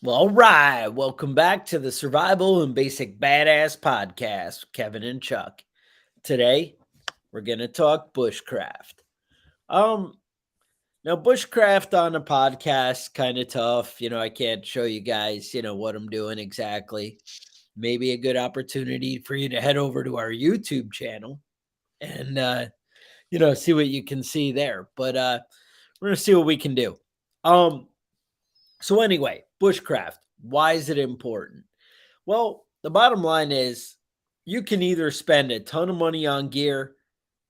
Well, all right. Welcome back to the Survival and Basic Badass Podcast, Kevin and Chuck. Today, we're going to talk bushcraft. Um, Now bushcraft on a podcast kind of tough. I can't show you guys, what I'm doing exactly. Maybe a good opportunity for you to head over to our YouTube channel and see what you can see there. But we're going to see what we can do. Um, so anyway, bushcraft, why is it important? Well, the bottom line is you can either spend a ton of money on gear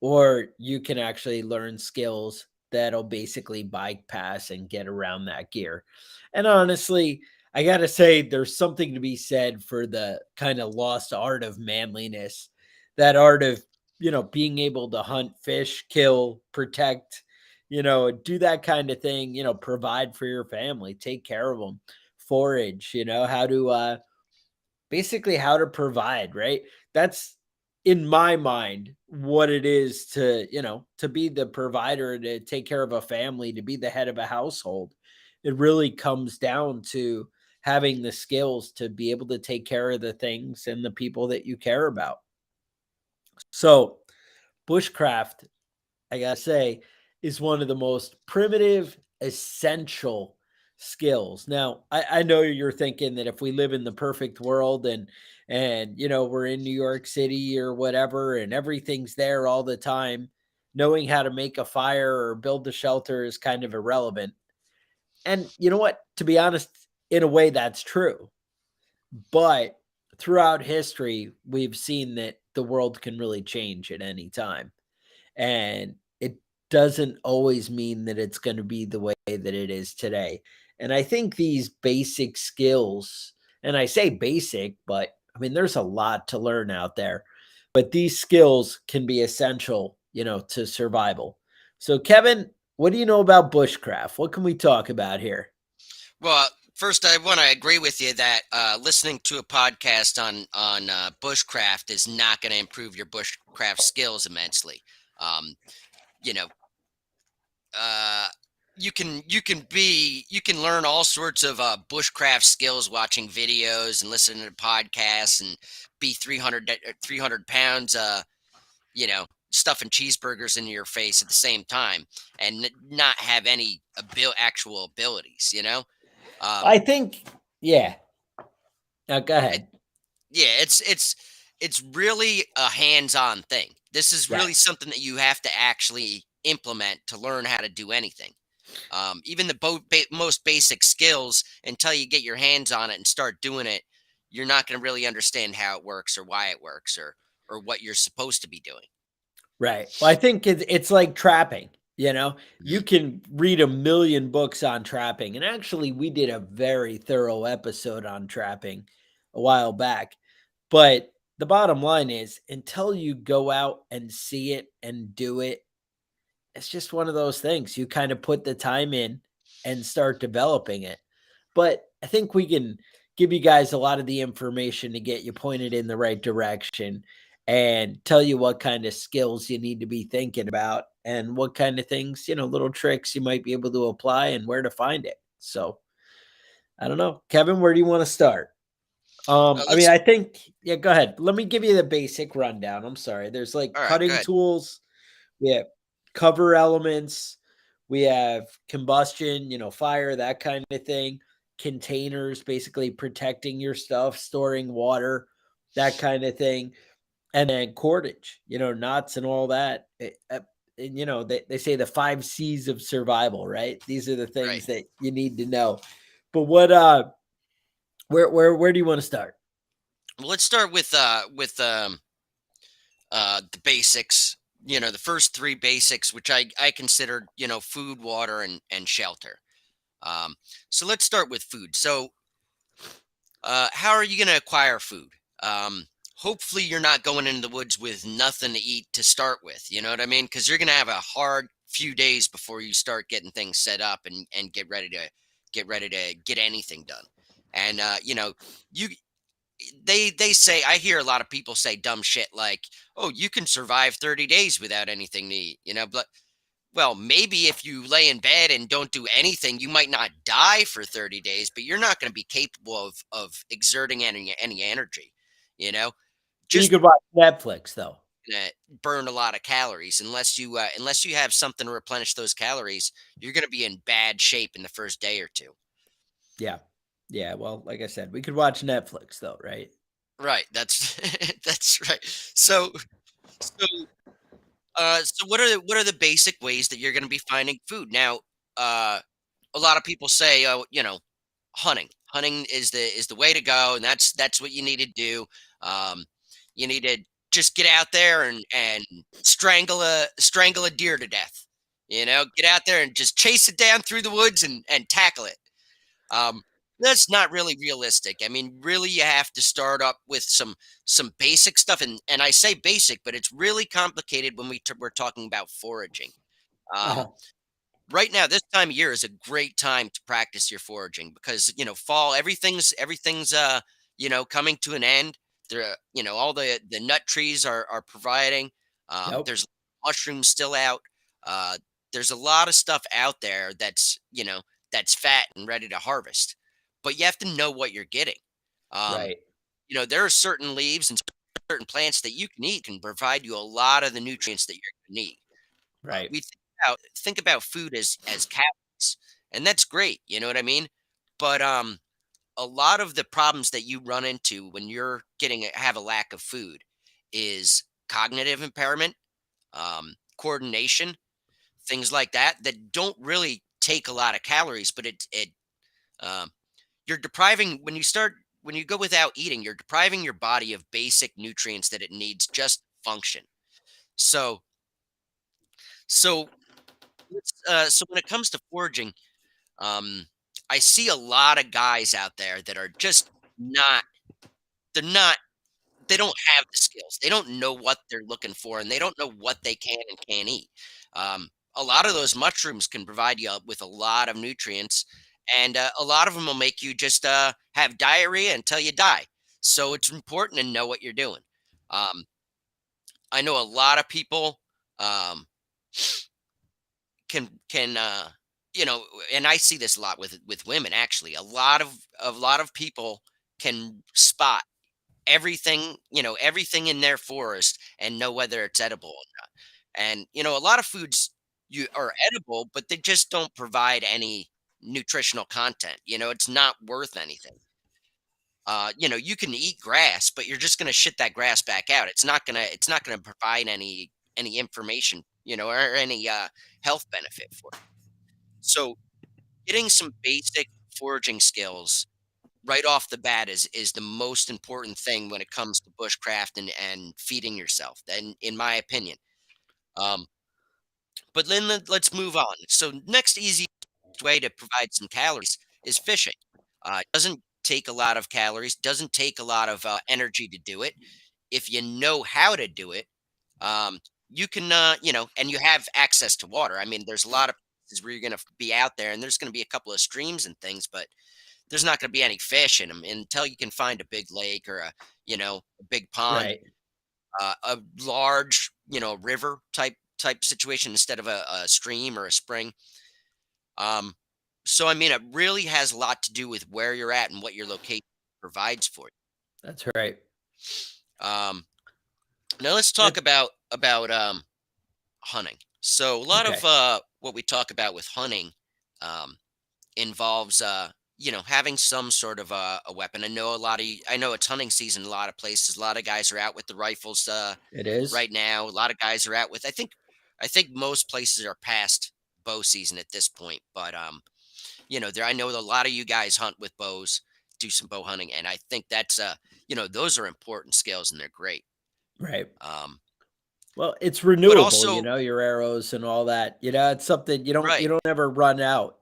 or you can actually learn skills that'll basically bypass and get around that gear. And honestly, I got to say, there's something to be said for the kind of lost art of manliness, that art of, being able to hunt, fish, kill, protect, do that kind of thing, provide for your family, take care of them, forage, how to, basically how to provide, right? That's in my mind what it is to, to be the provider, to take care of a family, to be the head of a household. It really comes down to having the skills to be able to take care of the things and the people that you care about. So, bushcraft, I gotta say, is one of the most primitive, essential skills. Now, I know you're thinking that if we live in the perfect world and we're in New York City or whatever, and everything's there all the time, knowing how to make a fire or build a shelter is kind of irrelevant. And you know what? To be honest, in a way, that's true. But throughout history, we've seen that the world can really change at any time. And it doesn't always mean that it's going to be the way that it is today. And I think these basic skills, and I say basic, but I mean, there's a lot to learn out there, but these skills can be essential, to survival. So, Kevin, what do you know about bushcraft? What can we talk about here? Well, first, I want to agree with you that listening to a podcast on bushcraft is not going to improve your bushcraft skills immensely. Um, you know, uh, you can learn all sorts of bushcraft skills watching videos and listening to podcasts and be 300 pounds. Stuffing cheeseburgers into your face at the same time and not have any actual abilities. Um, I think, yeah. Now, go it, ahead. yeah, it's really a hands-on thing. This is really Yes. something that you have to actually implement to learn how to do anything. Even the most basic skills, until you get your hands on it and start doing it, you're not going to really understand how it works or why it works or what you're supposed to be doing. Right. Well, I think it's like trapping. You Mhm. can read a million books on trapping. And actually, we did a very thorough episode on trapping a while back. But the bottom line is, until you go out and see it and do it, it's just one of those things. You kind of put the time in and start developing it. But I think we can give you guys a lot of the information to get you pointed in the right direction and tell you what kind of skills you need to be thinking about and what kind of things, little tricks you might be able to apply and where to find it. So I don't know. Kevin, where do you want to start? I mean, Let's. I think, yeah, go ahead. Let me give you the basic rundown. I'm sorry. There's like All right, cutting good. tools, we have cover elements, we have combustion, fire, that kind of thing. Containers, basically protecting your stuff, storing water, that kind of thing. And then cordage, knots and all that. And they say the 5 C's of survival, right? These are the Right. things that you need to know. But where do you want to start? Well, let's start with the basics. The first three basics, which I consider food, water, and shelter. Um, so let's start with food. So how are you going to acquire food? Um, Hopefully, you're not going into the woods with nothing to eat to start with. You know what I mean? Because you're going to have a hard few days before you start getting things set up and get ready to get anything done. And you they say, I hear a lot of people say dumb shit like, "Oh, you can survive 30 days without anything to eat," but Well, maybe if you lay in bed and don't do anything, you might not die for 30 days, but you're not going to be capable of exerting any energy, you know? You Just could watch Netflix though. gonna burn a lot of calories unless you have something to replenish those calories. You're going to be in bad shape in the first day or two. Yeah. Yeah, well, like I said, we could watch Netflix though, right? Right, that's that's right. So what are the basic ways that you're going to be finding food now? uh a lot of people say, oh, hunting is the way to go, and that's what you need to do. um you need to just get out there and strangle a deer to death. Get out there and just chase it down through the woods and tackle it. um that's not really realistic. I mean, really, you have to start up with some basic stuff, and I say basic, but it's really complicated when we're talking about foraging. um Uh-huh. Right now, this time of year is a great time to practice your foraging because, fall, everything's coming to an end. There, all the nut trees are providing. Yep. There's mushrooms still out. Uh, there's a lot of stuff out there that's fat and ready to harvest, but you have to know what you're getting. Um, Right. there are certain leaves and certain plants that you can eat can provide you a lot of the nutrients that you're going to need. Right. We think about food as calories, and that's great. You know what I mean? But a lot of the problems that you run into when you're have a lack of food is cognitive impairment, coordination, things like that that don't really take a lot of calories, but it um, you're depriving when you go without eating, you're depriving your body of basic nutrients that it needs just to function. So so so when it comes to foraging, Um, I see a lot of guys out there that are just not they're not they don't have the skills. They don't know what they're looking for, and they don't know what they can and can't eat. A lot of those mushrooms can provide you with a lot of nutrients, and a lot of them will make you just have diarrhea until you die. So it's important to know what you're doing. Um, I know a lot of people um, can and I see this a lot with women, actually. A lot of people can spot everything in their forest and know whether it's edible or not. And a lot of foods you are edible, but they just don't provide any nutritional content. It's not worth anything. You can eat grass, but you're just going to shit that grass back out. It's not going to provide any information, or any health benefit for you. So getting some basic foraging skills right off the bat is the most important thing when it comes to bushcraft and feeding yourself, and in my opinion. um, but then let's move on. So next easy way to provide some calories is fishing. It doesn't take a lot of calories, doesn't take a lot of energy to do it. If you know how to do it, um, you can and you have access to water. I mean, there's a lot of places where you're going to be out there, and there's going to be a couple of streams and things, but there's not going to be any fish in them until you can find a big lake or a big pond, Right. a large river type situation instead of a stream or a spring. Um, so I mean, it really has a lot to do with where you're at and what your location provides for That's right. you. Now let's talk That about hunting. So a lot of okay. what we talk about with hunting um, involves having some sort of a weapon. I know it's hunting season in a lot of places. A lot of guys are out with the rifles It is. right now. A lot of guys are out with I think most places are past bow season at this point, but there I know a lot of you guys hunt with bows, do some bow hunting, and I think that's those are important skills and they're great. Right. Um Well, it's but renewable, also your arrows and all that. It's something you right. don't ever run out,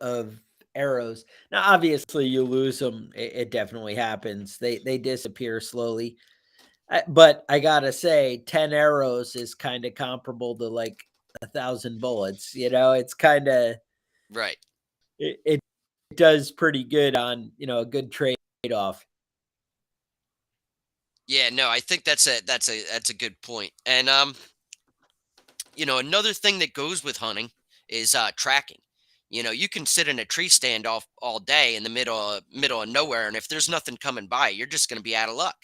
of arrows. Now, obviously, you lose them. It definitely happens. They disappear slowly. But I gotta say, 10 arrows is kind of comparable to like 1,000 bullets. It's kind of Right. it does pretty good on a good trade off. Yeah, no, I think that's a good point. And Another thing that goes with hunting is tracking. You can sit in a tree stand all day in the middle of nowhere, and if there's nothing coming by, you're just going to be out of luck.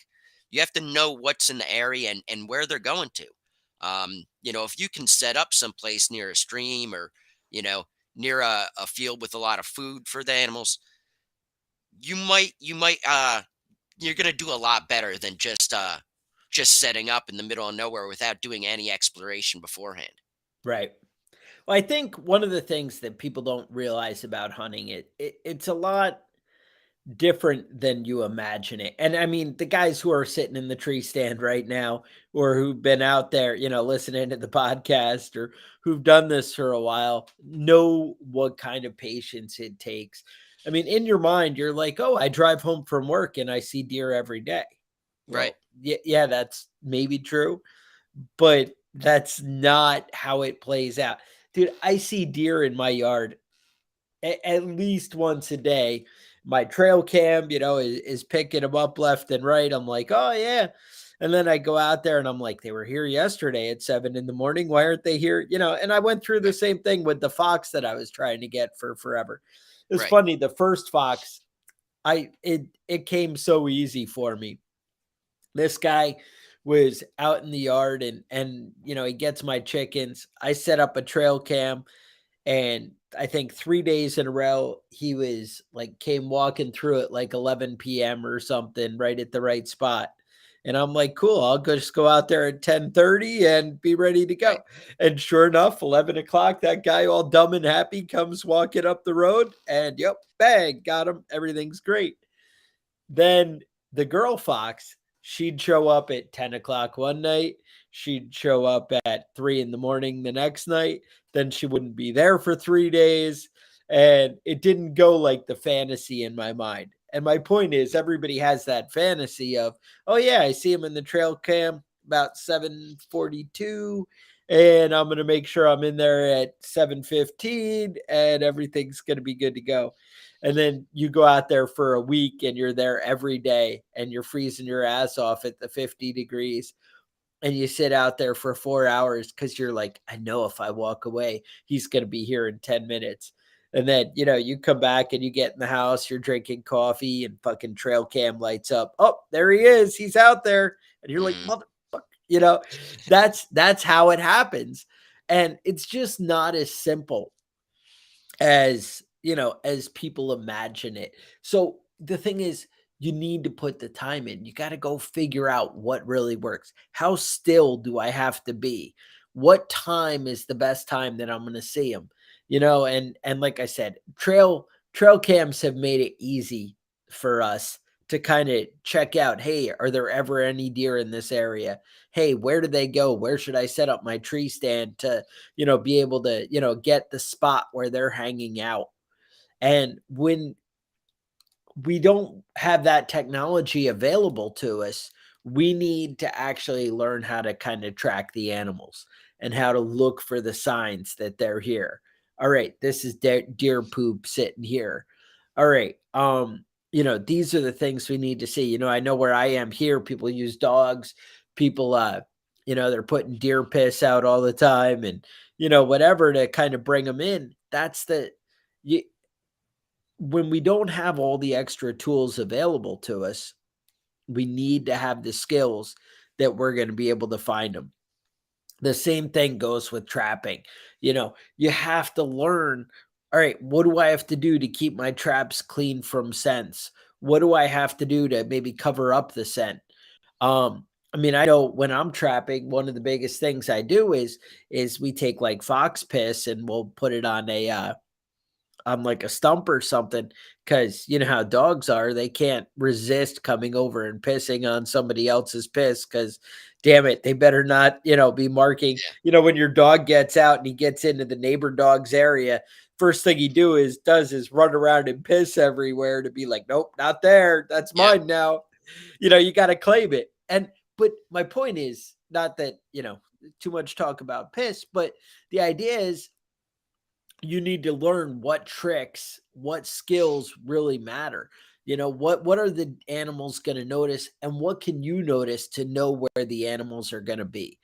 You have to know what's in the area and where they're going to. If you can set up someplace near a stream or you know near a field with a lot of food for the animals, you're going to do a lot better than just setting up in the middle of nowhere without doing any exploration beforehand. Right. Well, I think one of the things that people don't realize about hunting, it's a lot different than you imagine it. And I mean, the guys who are sitting in the tree stand right now, or who've been out there, listening to the podcast, or who've done this for a while, know what kind of patience it takes. I mean, in your mind, you're like, oh, I drive home from work and I see deer every day. Right. Well, yeah, that's maybe true, but that's not how it plays out. Dude, I see deer in my yard at least once a day. My trail cam, is picking them up left and right. I'm like, oh yeah. And then I go out there and I'm like, they were here yesterday at 7 in the morning. Why aren't they here? And I went through the Right. same thing with the fox that I was trying to get for forever. It's Right. funny. The first fox, it came so easy for me. This guy was out in the yard and he gets my chickens. I set up a trail cam, and I think 3 days in a row, he was like came walking through it like 11 PM or something, right at the right spot. And I'm like, cool, I'll just go out there at 10:30 and be ready to Right. go. And sure enough, 11 o'clock, that guy all dumb and happy comes walking up the road, and yep, bang, got him. Everything's great. Then the girl fox, she'd show up at 10 o'clock one night. She'd show up at 3 in the morning the next night. Then she wouldn't be there for 3 days. And it didn't go like the fantasy in my mind. And my point is, everybody has that fantasy of, oh, yeah, I see him in the trail cam about 7:42. And I'm going to make sure I'm in there at 7:15 and everything's going to be good to go. And then you go out there for a week and you're there every day and you're freezing your ass off at the 50 degrees, and you sit out there for 4 hours because you're like, I know if I walk away, he's going to be here in 10 minutes. And then, you come back and you get in the house, you're drinking coffee and fucking trail cam lights up. Oh, there he is. He's out there. And you're like, Mhm. motherfucker, you know, that's how it happens. And it's just not as simple as people imagine it. So the thing is, you need to put the time in. You got to go figure out what really works. How still do I have to be? What time is the best time that I'm going to see them? And like I said, trail cams have made it easy for us to kind of check out, hey, are there ever any deer in this area? Hey, where do they go? Where should I set up my tree stand to be able to, get the spot where they're hanging out. And when we don't have that technology available to us, we need to actually learn how to kind of track the animals and how to look for the signs that they're here. All right, this is deer poop sitting here. All right, these are the things we need to see. I know where I am here, people use dogs, people they're putting deer piss out all the time, and whatever to kind of bring them in. That's the you, when we don't have all the extra tools available to us, we need to have the skills that we're going to be able to find them. The same thing goes with trapping. You have to learn, all right, what do I have to do to keep my traps clean from scents? What do I have to do to maybe cover up the scent? I mean, I know when I'm trapping, one of the biggest things I do is we take like fox piss and we'll put it on like a stump or something, because you know how dogs are, they can't resist coming over and pissing on somebody else's piss, because damn it, they better not be marking. Yeah. When your dog gets out and he gets into the neighbor dog's area, first thing he does is run around and piss everywhere to be like, nope, not there, that's Yeah. mine now. You got to claim it. And but my point is not that too much talk about piss, but the idea is you need to learn what tricks, what skills really matter. What are the animals going to notice, and what can you notice to know where the animals are going to be?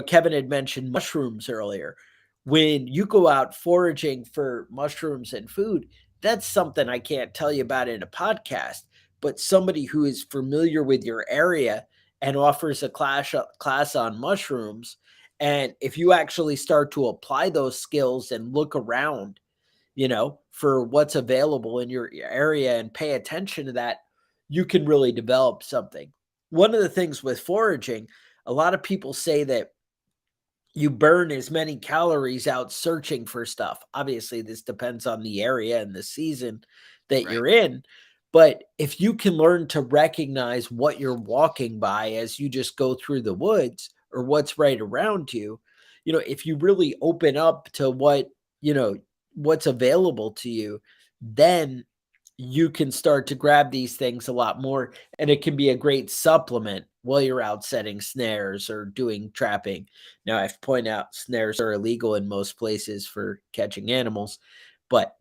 Kevin had mentioned mushrooms earlier. When you go out foraging for mushrooms and food, that's something I can't tell you about in a podcast, but somebody who is familiar with your area and offers a class on mushrooms. And if you actually start to apply those skills and look around, for what's available in your area and pay attention to that, you can really develop something. One of the things with foraging, a lot of people say that you burn as many calories out searching for stuff. Obviously, this depends on the area and the season that Right. you're in. But if you can learn to recognize what you're walking by as you just go through the woods or what's right around you, if you really open up to what's available to you, then you can start to grab these things a lot more, and it can be a great supplement while you're out setting snares or doing trapping. Now, I have to point out snares are illegal in most places for catching animals, but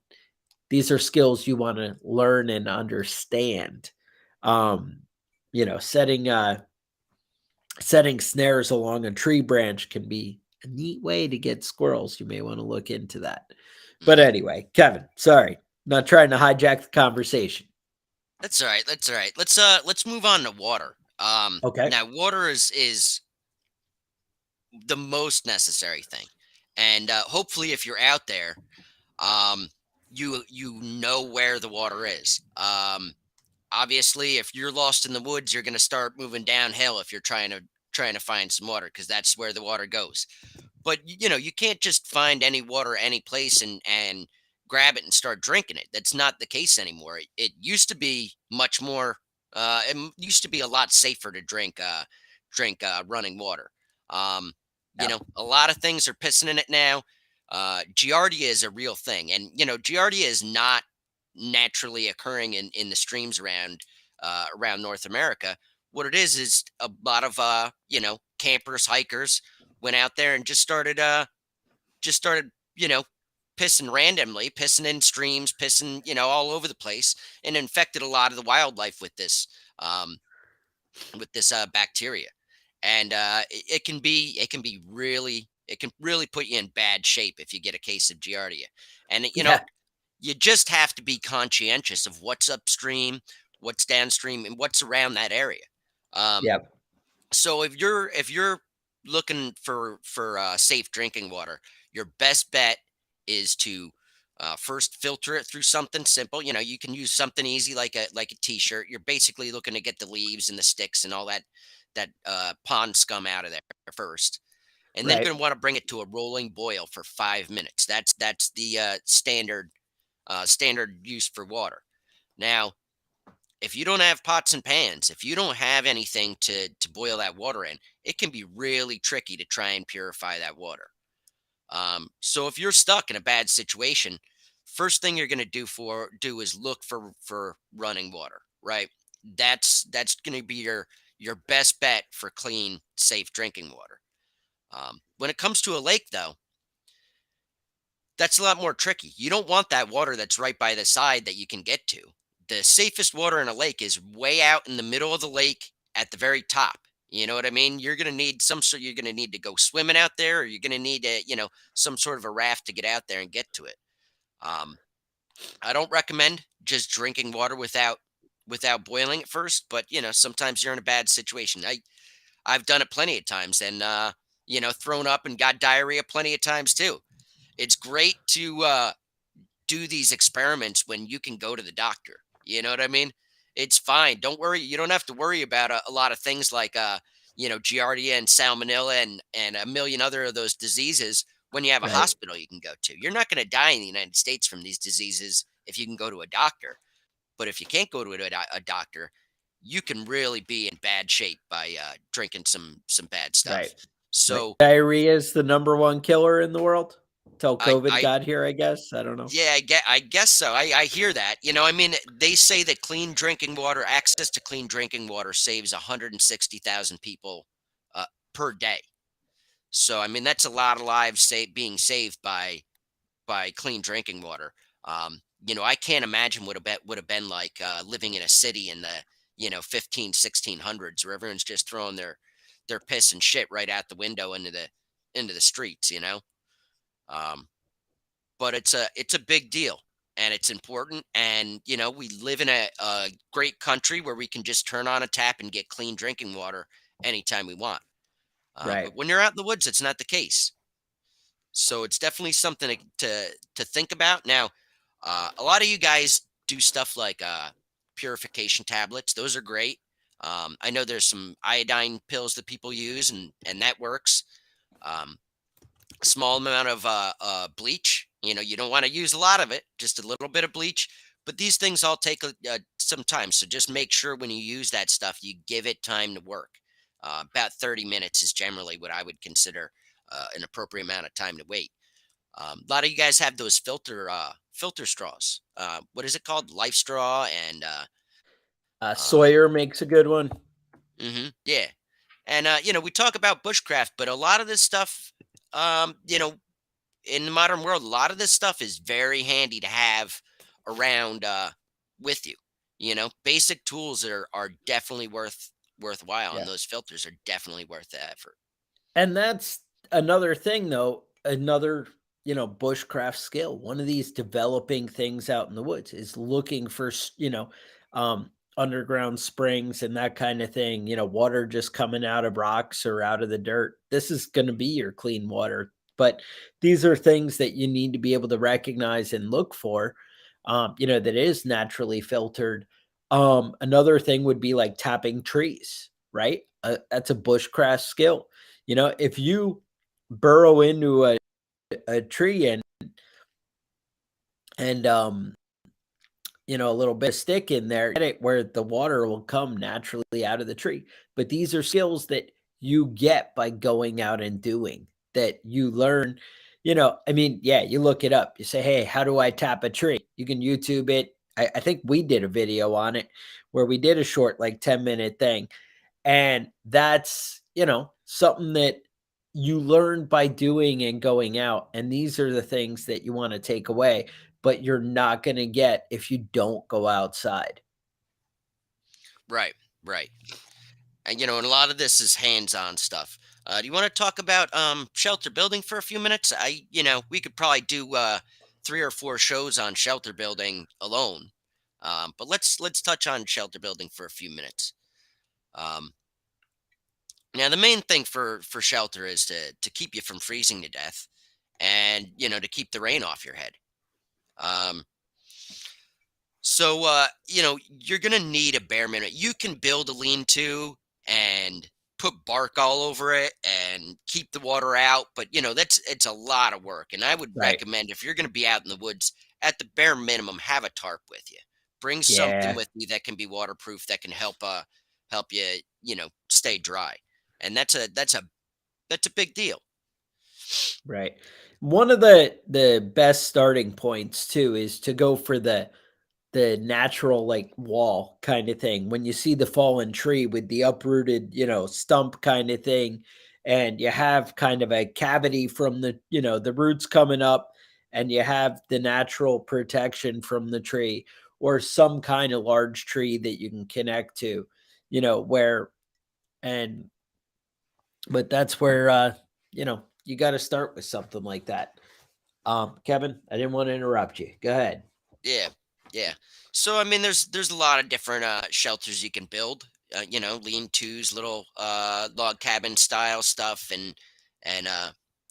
these are skills you want to learn and understand. Um, setting snares along a tree branch can be a neat way to get squirrels. You may want to look into that. But Hmm. anyway, Kevin, sorry, not trying to hijack the conversation. That's all right. That's all right. Let's move on to water. Okay. Now water is the most necessary thing, and hopefully, if you're out there, um, you know where the water is. Obviously, if you're lost in the woods, you're going to start moving downhill if you're trying to find some water because that's where the water goes. But you can't just find any water any place and grab it and start drinking it. That's not the case anymore. It used to be much more. Used to be a lot safer to drink running water. Um, Yeah. a lot of things are pissing in it now. Giardia is a real thing, and Giardia is not naturally occurring in the streams around North America. What it is a lot of campers, hikers went out there and just started pissing randomly, pissing in streams, pissing all over the place, and infected a lot of the wildlife um, with this bacteria. And it can really put you in bad shape if you get a case of giardia. And Yeah. you just have to be conscientious of what's upstream, what's downstream, and what's around that area. Um, Yeah. so if you're looking for safe drinking water, your best bet is to first filter it through something simple. You can use something easy like a t-shirt. You're basically looking to get the leaves and the sticks and all that pond scum out of there first, and then you're Right. going to want to bring it to a rolling boil for 5 minutes. That's the standard use for water. Now, if you don't have pots and pans, if you don't have anything to boil that water in, it can be really tricky to try and purify that water. So if you're stuck in a bad situation, first thing you're going to do is look for running water, right? That's going to be your best bet for clean, safe drinking water. When it comes to a lake, though, that's a lot more tricky. You don't want that water that's right by the side that you can get to. The safest water in a lake is way out in the middle of the lake at the very top. You know what I mean? You're going to need to go swimming out there, or you're going to need some sort of a raft to get out there and get to it. Um, I don't recommend just drinking water without boiling it first, but sometimes you're in a bad situation. I've done it plenty of times, and thrown up and got diarrhea plenty of times too. It's great to do these experiments when you can go to the doctor. You know what I mean? It's fine. Don't worry. You don't have to worry about a lot of things like giardia and salmonella and a million other of those diseases when you have a Right. hospital you can go to. You're not going to die in the United States from these diseases if you can go to a doctor. But if you can't go to a doctor, you can really be in bad shape by drinking some bad Right. stuff. Right. So Diarrhea is the number one killer in the world till COVID I got here, I guess. I don't know. Yeah, I guess so. I hear that. I mean, they say that clean drinking water, access to clean drinking water saves 160,000 people per day. So, I mean, that's a lot of lives being saved by clean drinking water. I can't imagine what it would have been like living in a city in the 15, 1600s where everyone's just throwing their their piss and shit right out the window into the streets, you know. Um, but it's a big deal and it's important. And you know, we live in a great country where we can just turn on a tap and get clean drinking water anytime we want. Right. But when you're out in the woods, it's not the case. So it's definitely something to think about. Now, a lot of you guys do stuff like purification tablets. Those are great. I know there's some iodine pills that people use, and that works. Um, Small amount of bleach. You know, you don't want to use a lot of it, just a little bit of bleach. But these things all take some time. So just make sure when you use that stuff, you give it time to work. About 30 minutes is generally what I would consider an appropriate amount of time to wait. A lot of you guys have those filter straws. What is it called? Life straw and um, Sawyer makes a good one. yeah. And you know, we talk about bushcraft, but a lot of this stuff, you know, in the modern world, a lot of this stuff is very handy to have around with you. You know, basic tools are definitely worthwhile, and Yeah. those filters are definitely worth the effort. And that's another thing though, another, bushcraft skill. One of these developing things out in the woods is looking for, underground springs and that kind of thing, water just coming out of rocks or out of the dirt. This is going to be your clean water. But these are things that you need to be able to recognize and look for, that is naturally filtered. Another thing would be like tapping trees, right? That's a bushcraft skill. If you burrow into a tree and a little bit of stick in there, get it where the water will come naturally out of the tree. But these are skills that you get by going out and doing, that you learn. I mean, yeah, you look it up. You say, hey, how do I tap a tree? You can YouTube it. I think we did a video on it where we did a short, like 10-minute thing. And that's, something that you learn by doing and going out. And these are the things that you want to take away, but you're not going to get if you don't go outside. Right, right. And you know, and a lot of this is hands-on stuff. Do you want to talk about shelter building for a few minutes? You know, we could probably do 3 or 4 shows on shelter building alone. But let's touch on shelter building for a few minutes. Um, Now, the main thing for shelter is to keep you from freezing to death, and you know, to keep the rain off your head. Um, you know, you're gonna need a bare minimum. You can build a lean-to and put bark all over it and keep the water out, but you know, it's a lot of work. And I would Right. recommend, if you're gonna be out in the woods, at the bare minimum, have a tarp with you. Bring something Yeah. with you that can be waterproof, that can help you, you know, stay dry. And that's a big deal. Right. One of the best starting points too is to go for the natural like wall kind of thing. When you see the fallen tree with the uprooted, stump kind of thing, and you have kind of a cavity from the roots coming up, and you have the natural protection from the tree or some kind of large tree that you can connect to, where and but that's where you got to start with something like that. Kevin, I didn't want to interrupt you. Go ahead. Yeah, yeah. So I mean, there's a lot of different shelters you can build. You know, lean-tos, little log cabin style stuff, and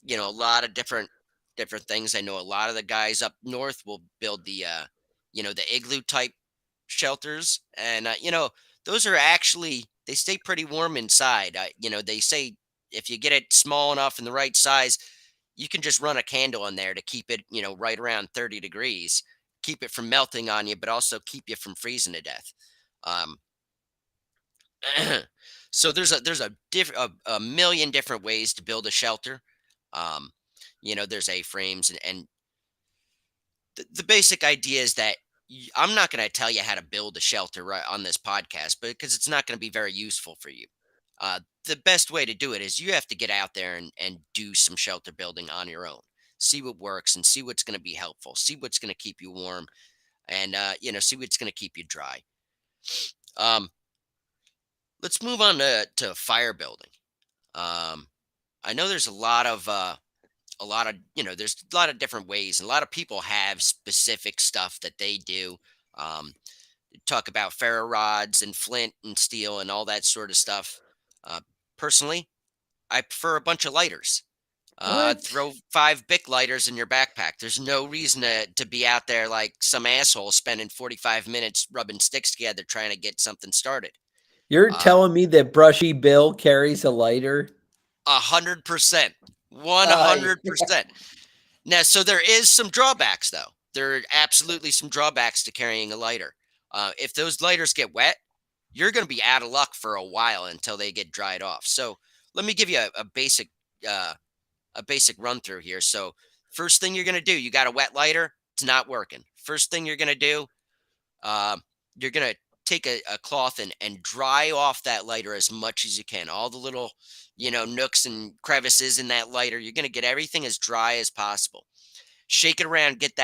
you know, a lot of different things. I know a lot of the guys up north will build the you know, the igloo type shelters, and you know, those are actually, they stay pretty warm inside. You know, they say if you get it small enough and the right size, you can just run a candle in there to keep it, you know, right around 30 degrees, keep it from melting on you, but also keep you from freezing to death. Um, so a million different ways to build a shelter. Um, you know, there's A-frames, and the basic idea is that I'm not going to tell you how to build a shelter right on this podcast, but because it's not going to be very useful for you. The best way to do it is you have to get out there and do some shelter building on your own. See what works and see what's going to be helpful. See what's going to keep you warm, and you know, see what's going to keep you dry. Um, let's move on to fire building. Um, I know there's there's a lot of different ways, and a lot of people have specific stuff that they do. Um, Talk about ferro rods and flint and steel and all that sort of stuff. Uh, Personally, I prefer a bunch of lighters. What? Throw 5 Bic lighters in your backpack. There's no reason to be out there like some asshole spending 45 minutes rubbing sticks together trying to get something started. You're Uh, telling me that Brushy Bill carries a lighter? 100%, Uh, 100%. Now, so there is some drawbacks, though. There are absolutely some drawbacks to carrying a lighter. If those lighters get wet, you're going to be out of luck for a while until they get dried off. So let me give you uh, a basic run through here. So first thing you're going to do, you got a wet lighter. It's not working. First thing you're going to do, um, you're going to take a cloth and dry off that lighter as much as you can. All the little, nooks and crevices in that lighter. You're going to get everything as dry as possible. Shake it around, get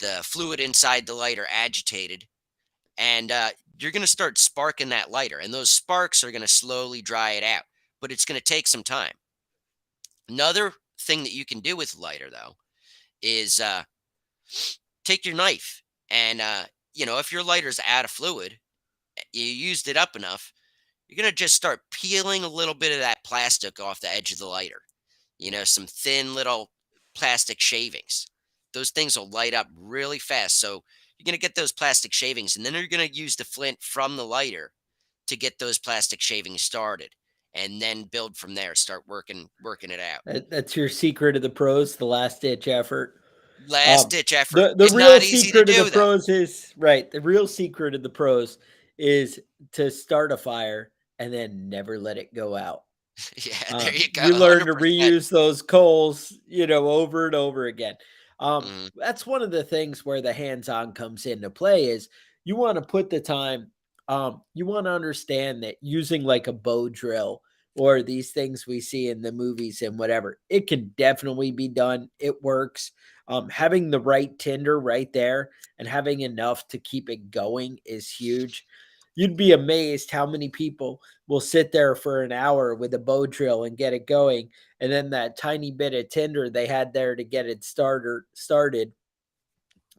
the fluid inside the lighter agitated, and you're going to start sparking that lighter, and those sparks are going to slowly dry it out, but it's going to take some time. Another thing that you can do with lighter, though, is take your knife and if your lighter's out of fluid, you used it up enough, you're going to just start peeling a little bit of that plastic off the edge of the lighter. Some thin little plastic shavings. Those things will light up really fast. So you're going to get those plastic shavings, and then you're going to use the flint from the lighter to get those plastic shavings started, and then build from there. Start working it out. that's your secret of the pros, the last ditch effort. Last Um, ditch effort the is real not easy to secret of the do, though. pros is right. The real secret of the pros is to start a fire and then never let it go out. Yeah, there you go. You learn to 100%. reuse those coals, over and over again. Mhm. That's one of the things where the hands-on comes into play is you want to put the time. You want to understand that using like a bow drill or these things we see in the movies and whatever, it can definitely be done. It works. Having the right tinder right there and having enough to keep it going is huge. You'd be amazed how many people will sit there for an hour with a bow drill and get it going. And then that tiny bit of tinder they had there to get it started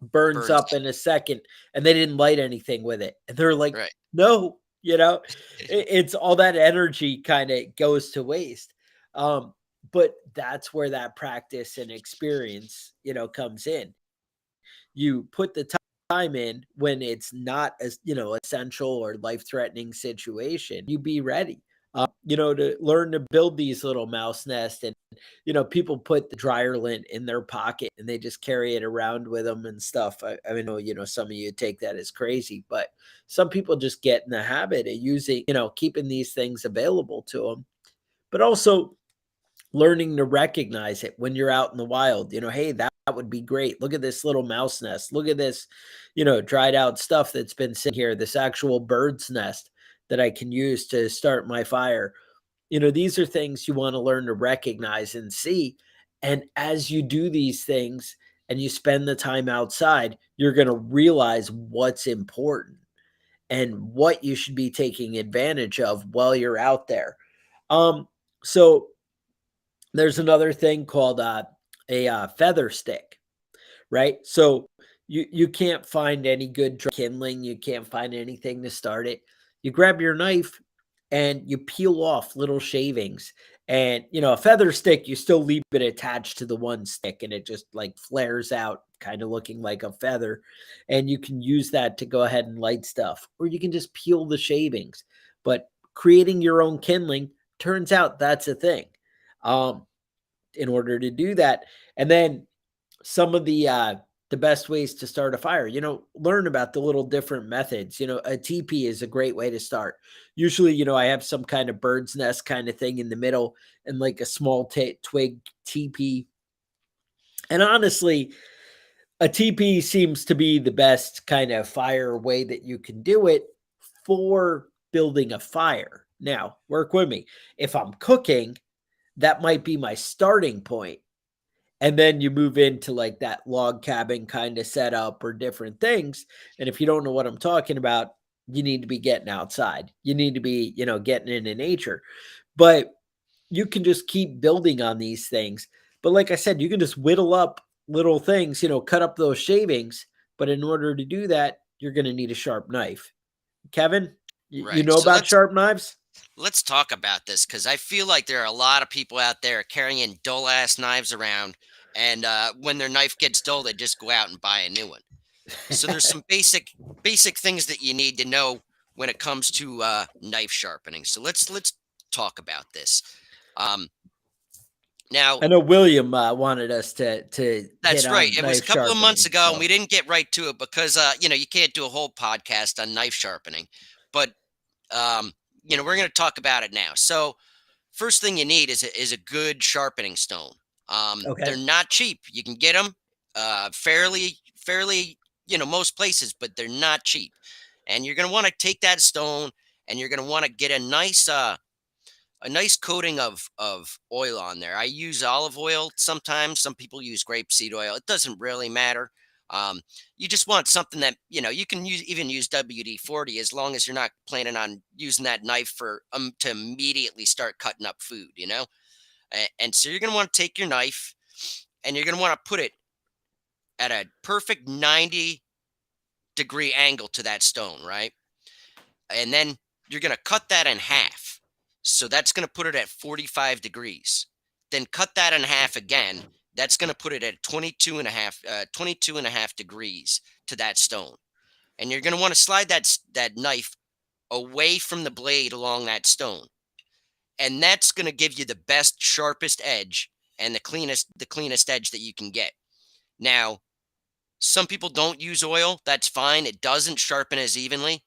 burns Burns up up. in a second and they didn't light anything with it. And they're like, Right. no, it's all that energy kind of goes to waste. Um, but that's where that practice and experience, comes in. You put the time in when it's not as essential or life threatening situation. You be ready. To learn to build these little mouse nests, and people put the dryer lint in their pocket and they just carry it around with them and stuff. I know some of you take that as crazy, but some people just get in the habit of using keeping these things available to them, but also learning to recognize it when you're out in the wild. Hey, that would be great. Look at this little mouse nest. Look at this, dried out stuff that's been sitting here, this actual bird's nest that I can use to start my fire. These are things you want to learn to recognize and see. And as you do these things and you spend the time outside, you're going to realize what's important and what you should be taking advantage of while you're out there. So there's another thing called a feather stick, right? So you can't find any good kindling, you can't find anything to start it. You grab your knife and you peel off little shavings. And a feather stick, you still leave it attached to the one stick and it just like flares out, kind of looking like a feather. And you can use that to go ahead and light stuff, or you can just peel the shavings. But creating your own kindling, turns out that's a thing. Um, in order to do that. And then some of the best ways to start a fire, learn about the little different methods. A teepee is a great way to start. Usually, I have some kind of bird's nest kind of thing in the middle and like a small twig teepee. And honestly, a teepee seems to be the best kind of fire way that you can do it for building a fire. Now, work with me. If I'm cooking, that might be my starting point. And then you move into like that log cabin kind of setup or different things. And if you don't know what I'm talking about, you need to be getting outside. You need to be, getting into nature. But you can just keep building on these things. But like I said, you can just whittle up little things, cut up those shavings. But in order to do that, you're going to need a sharp knife. Kevin, you Right. know So about sharp knives? let's talk about this because I feel like there are a lot of people out there carrying dull ass knives around, and when their knife gets dull, they just go out and buy a new one. So there's some basic things that you need to know when it comes to knife sharpening. So let's talk about this. Um, now I know William wanted us to hit that's right. on It was a knife couple of months sharpening. ago, and we So didn't get right to it because you can't do a whole podcast on knife sharpening, but um, we're going to talk about it now. So first thing you need is a good sharpening stone. They're okay, not cheap. You can get them fairly most places, but they're not cheap. And you're going to want to take that stone and you're going to want to get a nice coating of oil on there. I use olive oil sometimes. Some people use grapeseed oil. It doesn't really matter. Um, you just want something that you can even use WD-40 as long as you're not planning on using that knife for to immediately start cutting up food. And so you're gonna want to take your knife and you're gonna want to put it at a perfect 90-degree angle to that stone, right? And then you're going to cut that in half. So that's going to put it at 45 degrees. Then cut that in half again. That's going to put it at 22 and a half degrees to that stone. And you're going to want to slide that knife away from the blade along that stone. And that's going to give you the best, sharpest edge and the cleanest edge that you can get. Now, some people don't use oil. That's fine. It doesn't sharpen as evenly.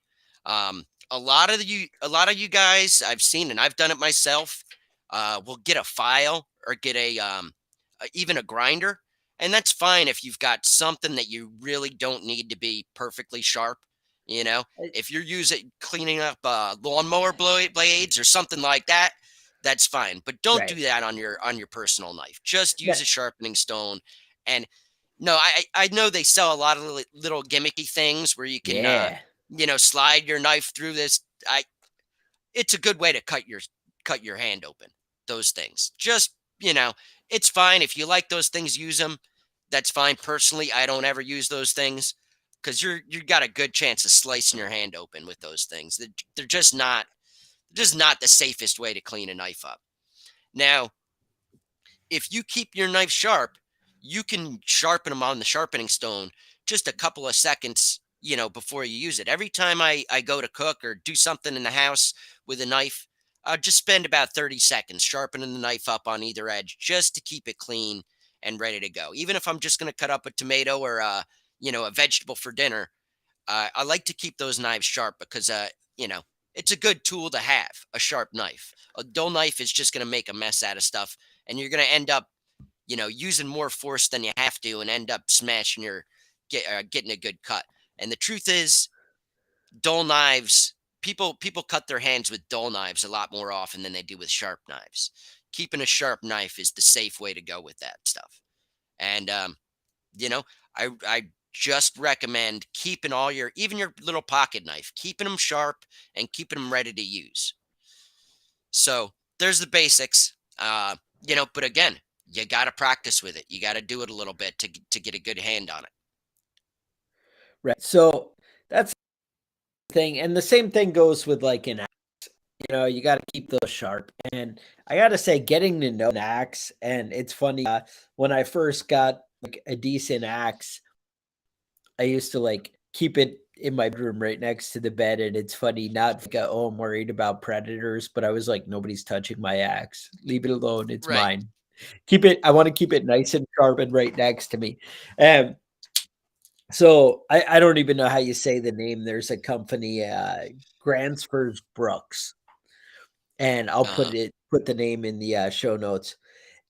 A lot of you guys I've seen, and I've done it myself, will get a file or get even a grinder, and that's fine if you've got something that you really don't need to be perfectly sharp. You know, Uh, if you're using cleaning up lawnmower blades or something like that, that's fine. But don't do right. that on your personal knife. Just use That- a sharpening stone. And no, I know they sell a lot of little gimmicky things where you can yeah. slide your knife through this. I It's a good way to cut your hand open. Those things. Just, it's fine if you like those things, use them. That's fine. Personally, I don't ever use those things because you got a good chance of slicing your hand open with those things. They're just not the safest way to clean a knife up. Now, if you keep your knife sharp, you can sharpen them on the sharpening stone just a couple of seconds, before you use it. Every time I go to cook or do something in the house with a knife, I'll just spend about 30 seconds sharpening the knife up on either edge just to keep it clean and ready to go. Even if I'm just going to cut up a tomato or a vegetable for dinner, I like to keep those knives sharp because you know it's a good tool to have. A sharp knife. A dull knife is just going to make a mess out of stuff, and you're going to end up using more force than you have to, and end up smashing getting a good cut. And the truth is, dull knives. People cut their hands with dull knives a lot more often than they do with sharp knives. Keeping a sharp knife is the safe way to go with that stuff. And you know, I just recommend keeping even your little pocket knife, keeping them sharp and keeping them ready to use. So there's the basics. But again, you got to practice with it. You got to do it a little bit to get a good hand on it. Right. So that's the thing. And the same thing goes with like an axe. You got to keep those sharp. And I got to say, getting to know an axe, and it's funny, when I first got like a decent axe, I used to like keep it in my bedroom right next to the bed. And it's funny, not like, oh, I'm worried about predators, but I was like, nobody's touching my axe. Leave it alone. It's Right. mine. I want to keep it nice and sharp and right next to me. Um, So I don't even know how you say the name. There's a company, Gransfors Brooks, and I'll Uh-huh. put the name in the show notes.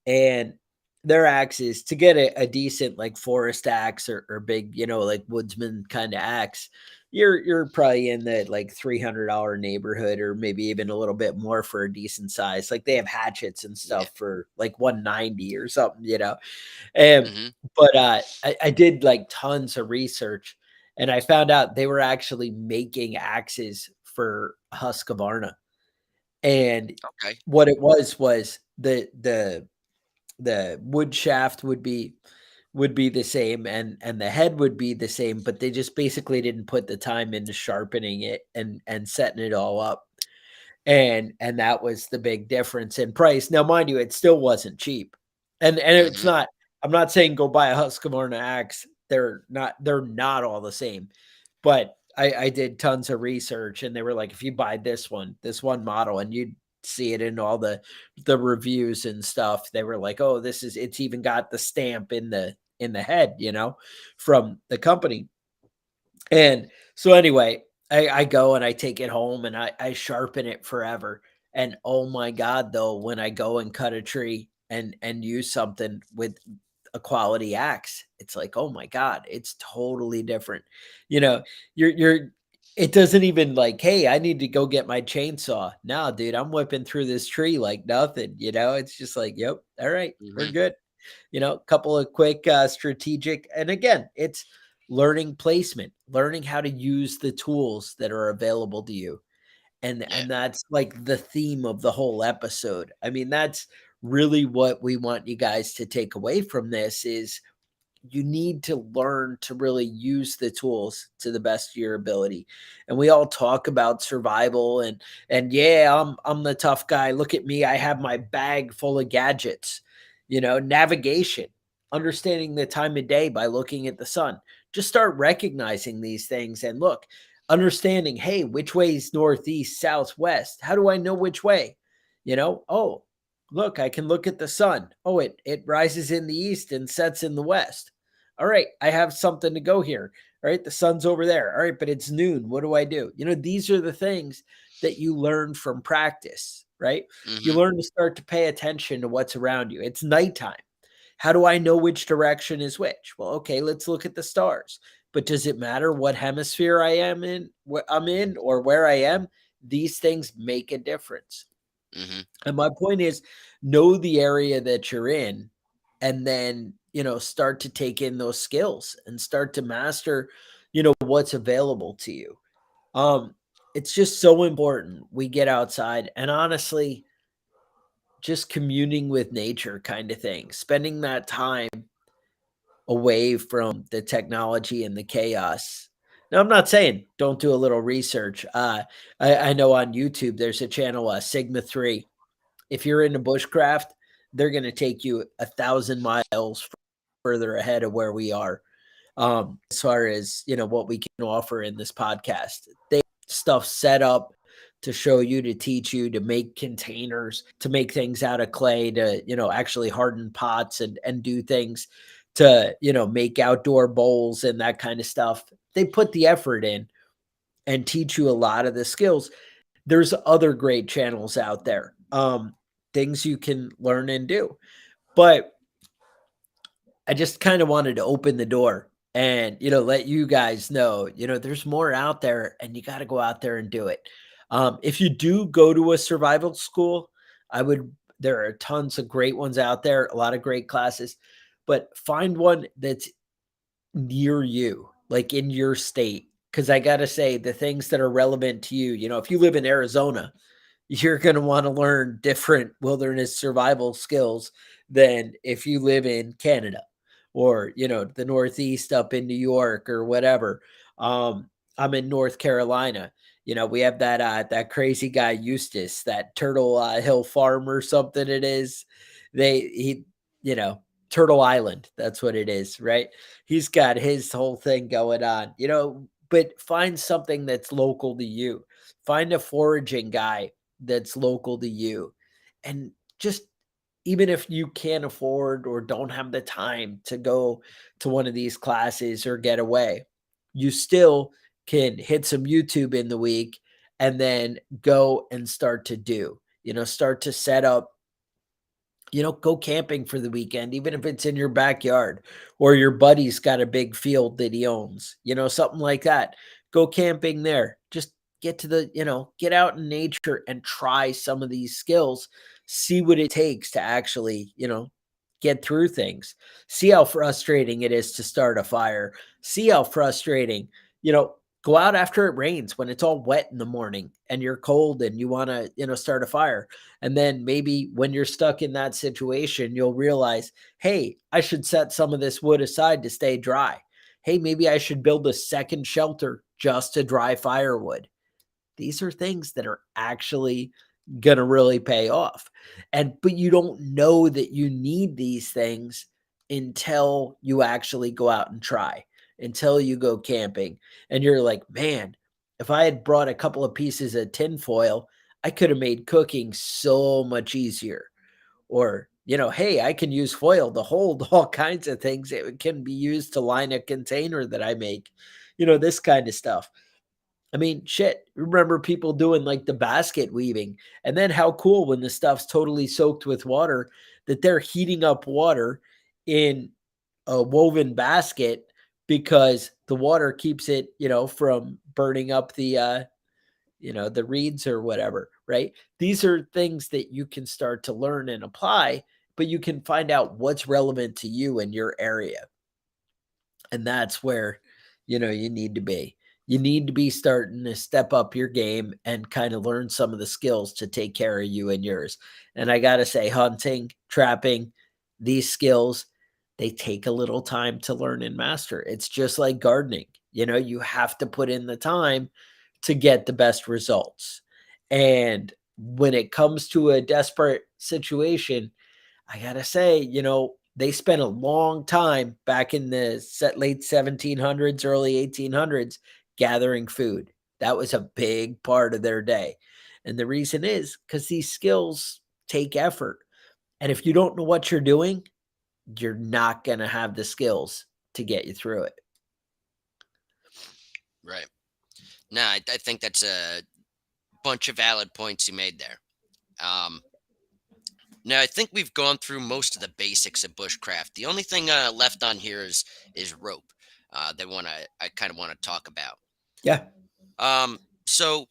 And their axe is to get a decent like forest axe or big, like woodsman kind of axe. You're probably in the like $300 neighborhood, or maybe even a little bit more for a decent size. Like they have hatchets and Yeah. stuff for like 190 or something. And Hmm. but I did like tons of research, and I found out they were actually making axes for Husqvarna. And Okay. what it was the wood shaft would be the same, and the head would be the same, but they just basically didn't put the time into sharpening it and setting it all up. And that was the big difference in price. Now, mind you, it still wasn't cheap. And it's Hmm. not, I'm not saying go buy a Husqvarna axe. They're not all the same. But I did tons of research, and they were like, if you buy this one model, and you'd see it in all the reviews and stuff, they were like, oh, it's even got the stamp in the head, from the company. And so anyway, I go and I take it home and I sharpen it forever. And oh my God, though, when I go and cut a tree and use something with a quality axe, it's like, oh my God, it's totally different. You know, you're it doesn't even like, hey, I need to go get my chainsaw. No, dude, I'm whipping through this tree like nothing, It's just like, yep, all right, we're Hmm. good. A couple of quick strategic, and again, it's learning placement, learning how to use the tools that are available to you. Yeah. And that's like the theme of the whole episode. I mean, that's really what we want you guys to take away from this is you need to learn to really use the tools to the best of your ability. And we all talk about survival and yeah, I'm the tough guy. Look at me. I have my bag full of gadgets. Navigation, understanding the time of day by looking at the sun. Just start recognizing these things and look, understanding, hey, which way is northeast, southwest? How do I know which way? Oh, look, I can look at the sun. Oh, it rises in the east and sets in the west. All right, I have something to go here. All right, the sun's over there. All right, but it's noon. What do I do? These are the things that you learn from practice, right? You Hmm. learn to start to pay attention to what's around you. It's nighttime. How do I know which direction is which? Well, okay, let's look at the stars. But does it matter what hemisphere I am in, what I'm in, or where I am? These things make a difference. Hmm. And my point is know the area that you're in and then, start to take in those skills and start to master, what's available to you. Um it's just so important we get outside and honestly just communing with nature kind of thing. Spending that time away from the technology and the chaos. Now, I'm not saying don't do a little research. I know on YouTube there's a channel, Sigma 3. If you're into bushcraft, they're going to take you 1,000 miles further ahead of where we are. As far as what we can offer in this podcast, they have stuff set up to show you, to teach you, to make containers, to make things out of clay, to actually harden pots and do things to make outdoor bowls and that kind of stuff. They put the effort in and teach you a lot of the skills. There's other great channels out there, things you can learn and do. But I just kind of wanted to open the door and, let you guys know, there's more out there and you got to go out there and do it. If you do go to a survival school, I would, there are tons of great ones out there, a lot of great classes, but find one that's near you, like in your state. Cause I got to say, the things that are relevant to you, if you live in Arizona, you're going to want to learn different wilderness survival skills than if you live in Canada or, the Northeast up in New York or whatever. I'm in North Carolina. We have that crazy guy Eustace, that Turtle Hill Farm or something it is. He, you know, Turtle Island, that's what it is, right? He's got his whole thing going on, but find something that's local to you. Find a foraging guy that's local to you. And just even if you can't afford or don't have the time to go to one of these classes or get away, you still can hit some YouTube in the week and then go and start to do, start to set up, go camping for the weekend, even if it's in your backyard or your buddy's got a big field that he owns, something like that. Go camping there. Just get to get out in nature and try some of these skills. See what it takes to actually, get through things. See how frustrating it is to start a fire. See how frustrating, you know, go out after it rains when it's all wet in the morning and you're cold and you want to, start a fire. And then maybe when you're stuck in that situation, you'll realize, hey, I should set some of this wood aside to stay dry. Hey, maybe I should build a second shelter just to dry firewood. These are things that are actually gonna really pay off. But you don't know that you need these things until you actually go out and try, until you go camping and you're like, man, if I had brought a couple of pieces of tinfoil, I could have made cooking so much easier. Or, hey, I can use foil to hold all kinds of things. It can be used to line a container that I make, this kind of stuff. I mean, shit, remember people doing like the basket weaving, and then how cool when the stuff's totally soaked with water that they're heating up water in a woven basket because the water keeps it, from burning up the reeds or whatever, right? These are things that you can start to learn and apply, but you can find out what's relevant to you in your area. And that's where, you need to be. You need to be starting to step up your game and kind of learn some of the skills to take care of you and yours. And I got to say, hunting, trapping, these skills, they take a little time to learn and master. It's just like gardening. You have to put in the time to get the best results. And when it comes to a desperate situation, I gotta say, they spent a long time back in the late 1700s, early 1800s gathering food. That was a big part of their day. And the reason is because these skills take effort. And if you don't know what you're doing, you're not going to have the skills to get you through it. Right. No, I think that's a bunch of valid points you made there. Um, Now I think we've gone through most of the basics of bushcraft. The only thing left on here is rope. That one I kind of want to talk about. Yeah. So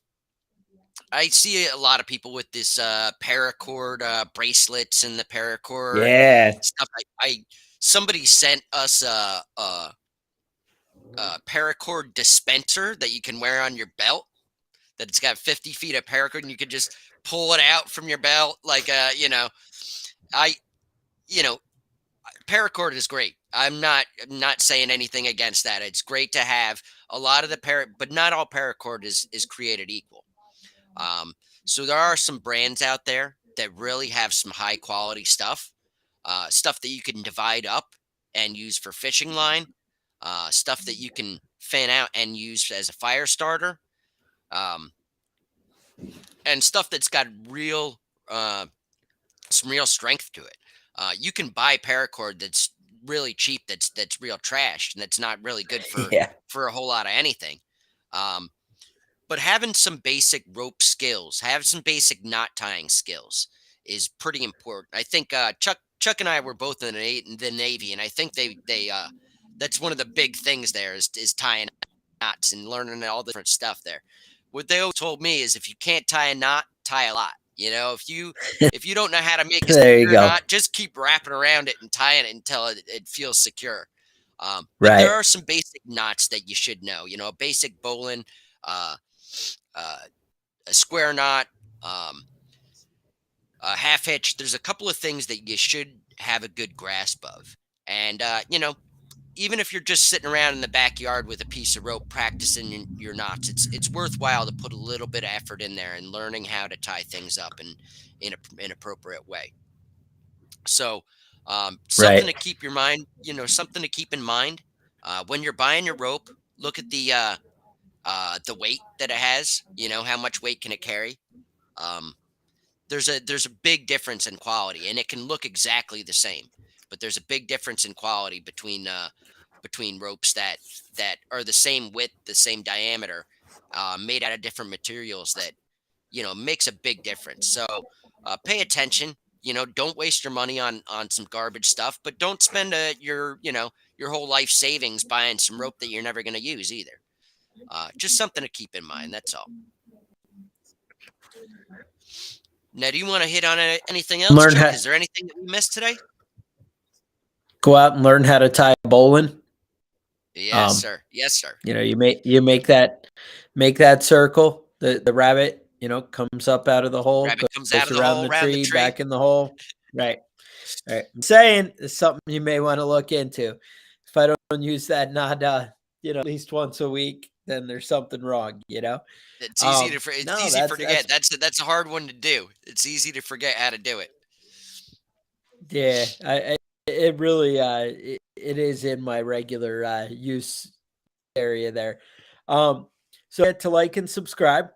I see a lot of people with this paracord bracelets and the paracord Yeah. stuff. I somebody sent us a paracord dispenser that you can wear on your belt. That it's got 50 feet of paracord and you can just pull it out from your belt like I you know paracord is great. I'm not saying anything against that. It's great to have a lot of the but not all paracord is created equal. Um, so there are some brands out there that really have some high quality stuff, stuff that you can divide up and use for fishing line, stuff that you can fan out and use as a fire starter, um, and stuff that's got uh, some real strength to it. You can buy paracord that's really cheap, that's real trash, and that's not really good Yeah. for a whole lot of anything. Um, but having some basic rope skills, have some basic knot tying skills is pretty important. I think Chuck and I were both in the Navy, and I think they that's one of the big things there is tying knots and learning all the different stuff there. What they always told me is if you can't tie a knot, tie a lot. If you don't know how to make a There you secure go. knot, just keep wrapping around it and tying it until it feels secure. But there Right. are some basic knots that you should know. A basic bowline, uh, uh, a square knot, um, a half hitch. There's a couple of things that you should have a good grasp of. And, even if you're just sitting around in the backyard with a piece of rope practicing your knots, it's worthwhile to put a little bit of effort in there and learning how to tie things up in an appropriate way. So, something Right. to keep your mind, something to keep in mind when you're buying your rope. Look at the weight that it has. How much weight can it carry? Um, there's a big difference in quality, and it can look exactly the same, but there's a big difference in quality between ropes that are the same width, the same diameter, made out of different materials that makes a big difference. So pay attention. Don't waste your money on some garbage stuff, but don't spend your whole life savings buying some rope that you're never going to use either. Just something to keep in mind. That's all. Now, do you want to hit on anything else, Learn Chuck? how Is there anything that we missed today? Go out and learn how to tie a bowline. Yes, Um, sir. Yes, sir. you make that circle. The rabbit, comes up out of the hole, Rabbit comes out goes of the around hole, the round the tree, tree. back in the hole. Right. Right. I'm saying it's something you may want to look into. If I don't use that nod, at least once a week, then there's something wrong. It's No, easy for that's forget. That's a hard one to do. It's easy to forget how to do it. yeah. It really it is in my regular use area there. So get to like and subscribe,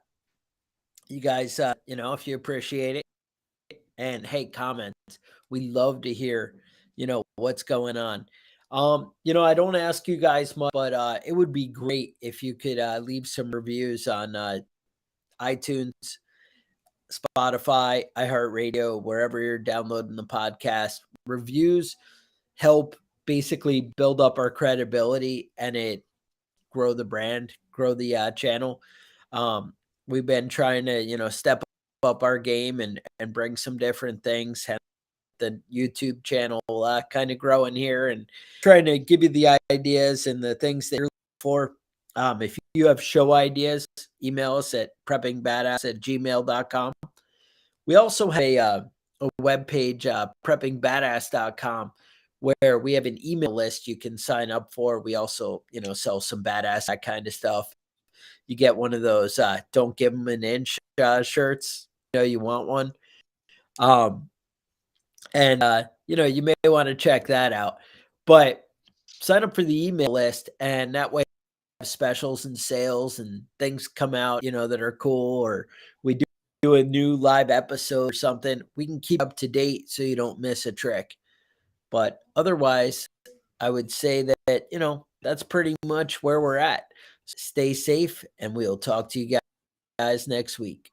you guys. If you appreciate it, and hey, comments. We love to hear, what's going on. I don't ask you guys much, but it would be great if you could leave some reviews on iTunes, Spotify, iHeartRadio, wherever you're downloading the podcast. Reviews help basically build up our credibility, and it grow the brand, grow the channel. We've been trying to, step up our game and bring some different things. The YouTube channel kind of growing here and trying to give you the ideas and the things that you're looking for. If you have show ideas, email us at preppingbadass@gmail.com. We also have a webpage, preppingbadass.com, where we have an email list you can sign up for. We also, sell some badass, that kind of stuff. You get one of those don't give them an inch shirts. You want one. And you may want to check that out. But sign up for the email list, and that way specials and sales and things come out, that are cool, or we do a new live episode or something. We can keep up to date so you don't miss a trick. But otherwise, I would say that, that's pretty much where we're at. Stay safe, and we'll talk to you guys next week.